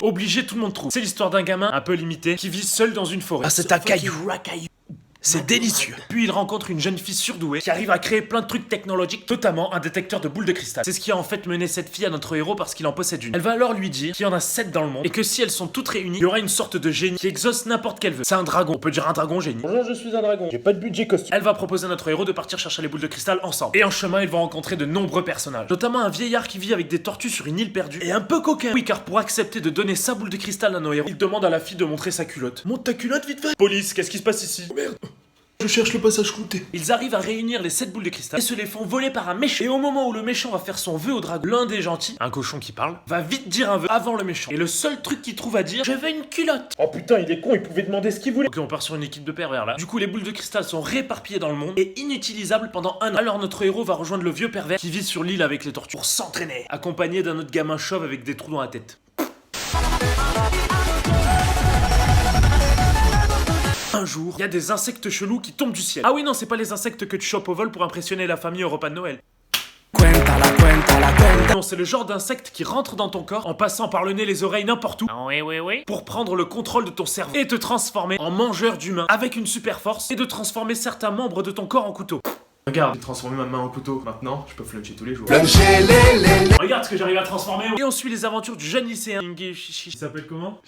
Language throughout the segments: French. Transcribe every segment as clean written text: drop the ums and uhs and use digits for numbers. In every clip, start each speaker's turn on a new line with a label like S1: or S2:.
S1: Obligé, tout le monde trouve. C'est l'histoire d'un gamin un peu limité qui vit seul dans une forêt.
S2: Ah, c'est un caillou. C'est délicieux.
S1: Puis il rencontre une jeune fille surdouée qui arrive à créer plein de trucs technologiques, notamment un détecteur de boules de cristal. C'est ce qui a en fait mené cette fille à notre héros parce qu'il en possède une. Elle va alors lui dire qu'il y en a 7 dans le monde et que si elles sont toutes réunies, il y aura une sorte de génie qui exauce n'importe quel vœu. C'est un dragon, on peut dire un dragon génie.
S3: Bonjour, je suis un dragon. J'ai pas de budget costume.
S1: Elle va proposer à notre héros de partir chercher les boules de cristal ensemble. Et en chemin, ils vont rencontrer de nombreux personnages, notamment un vieillard qui vit avec des tortues sur une île perdue et un peu coquin. Oui, car pour accepter de donner sa boule de cristal à nos héros, il demande à la fille de montrer sa culotte.
S3: Monte ta culotte vite fait.
S1: Police, qu'est-ce qui se passe ici?
S3: Oh merde. Je cherche le passage clouté.
S1: Ils arrivent à réunir les 7 boules de cristal et se les font voler par un méchant. Et au moment où le méchant va faire son vœu au dragon, l'un des gentils, un cochon qui parle, va vite dire un vœu avant le méchant. Et le seul truc qu'il trouve à dire, je veux une culotte.
S3: Oh putain, il est con, il pouvait demander ce qu'il voulait.
S1: Ok, on part sur une équipe de pervers là. Du coup, les boules de cristal sont réparpillées dans le monde et inutilisables pendant un an. Alors notre héros va rejoindre le vieux pervers qui vit sur l'île avec les tortues pour s'entraîner, accompagné d'un autre gamin chauve avec des trous dans la tête. Un jour, il y a des insectes chelous qui tombent du ciel. Ah oui, non, c'est pas les insectes que tu chopes au vol pour impressionner la famille au repas de Noël. Non, c'est le genre d'insecte qui rentre dans ton corps en passant par le nez, les oreilles, n'importe où.
S4: Oui.
S1: Pour prendre le contrôle de ton cerveau et te transformer en mangeur d'humains avec une super force et de transformer certains membres de ton corps en couteau.
S3: Regarde, j'ai transformé ma main en couteau. Maintenant, je peux fluncher tous les jours.
S1: Regarde ce que j'arrive à transformer. Et on suit les aventures du jeune lycéen.
S3: Il s'appelle comment?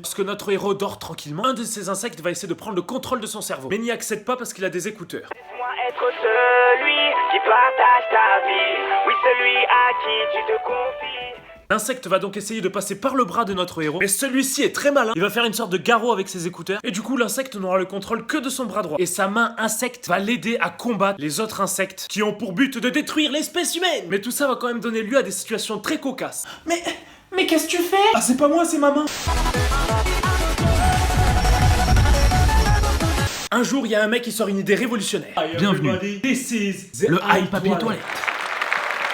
S1: Parce que notre héros dort tranquillement, un de ces insectes va essayer de prendre le contrôle de son cerveau. Mais n'y accède pas parce qu'il a des écouteurs.
S4: Laisse-moi être celui qui partage ta vie. Oui, celui à qui tu te confies.
S1: L'insecte va donc essayer de passer par le bras de notre héros, mais celui-ci est très malin. Il va faire une sorte de garrot avec ses écouteurs, et du coup l'insecte n'aura le contrôle que de son bras droit. Et sa main insecte va l'aider à combattre les autres insectes qui ont pour but de détruire l'espèce humaine. Mais tout ça va quand même donner lieu à des situations très cocasses.
S2: Mais qu'est-ce que tu fais?
S3: Ah, c'est pas moi, c'est ma main.
S1: Un jour, il y a un mec qui sort une idée révolutionnaire.
S3: Bienvenue.
S1: This is the high papier toilette.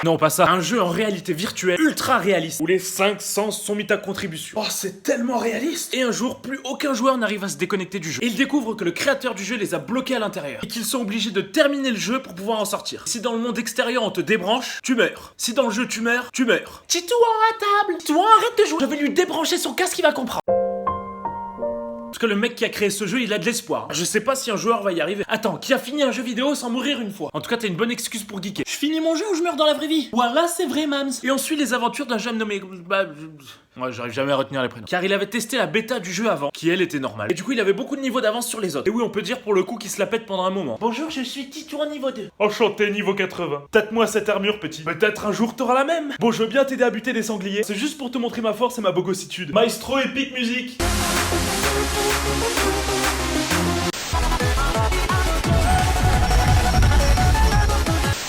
S1: Non, pas ça. Un jeu en réalité virtuelle, ultra réaliste, où les 5 sens sont mis à contribution.
S3: Oh, c'est tellement réaliste.
S1: Et un jour, plus aucun joueur n'arrive à se déconnecter du jeu. Et ils découvrent que le créateur du jeu les a bloqués à l'intérieur. Et qu'ils sont obligés de terminer le jeu pour pouvoir en sortir. Si dans le monde extérieur on te débranche, tu meurs. Si dans le jeu tu meurs, tu meurs. Titou à table. Toi, arrête de jouer. Je vais lui débrancher son casque, il va comprendre. Parce que le mec qui a créé ce jeu, il a de l'espoir. Je sais pas si un joueur va y arriver. Attends, qui a fini un jeu vidéo sans mourir une fois? En tout cas, t'as une bonne excuse pour geeker. Je finis mon jeu ou je meurs dans la vraie vie? Voilà, c'est vrai, Mams. Et on suit les aventures d'un jeune nommé... Ouais, j'arrive jamais à retenir les prénoms. Car il avait testé la bêta du jeu avant, qui elle était normale. Et du coup, il avait beaucoup de niveaux d'avance sur les autres. Et oui, on peut dire pour le coup qu'il se la pète pendant un moment. Bonjour, je suis Titou en niveau 2.
S3: Enchanté, niveau 80. Tâte-moi cette armure, petit. Peut-être un jour t'auras la même. Bon, je veux bien t'aider à buter des sangliers. C'est juste pour te montrer ma force et ma bogossitude. Maestro épique musique.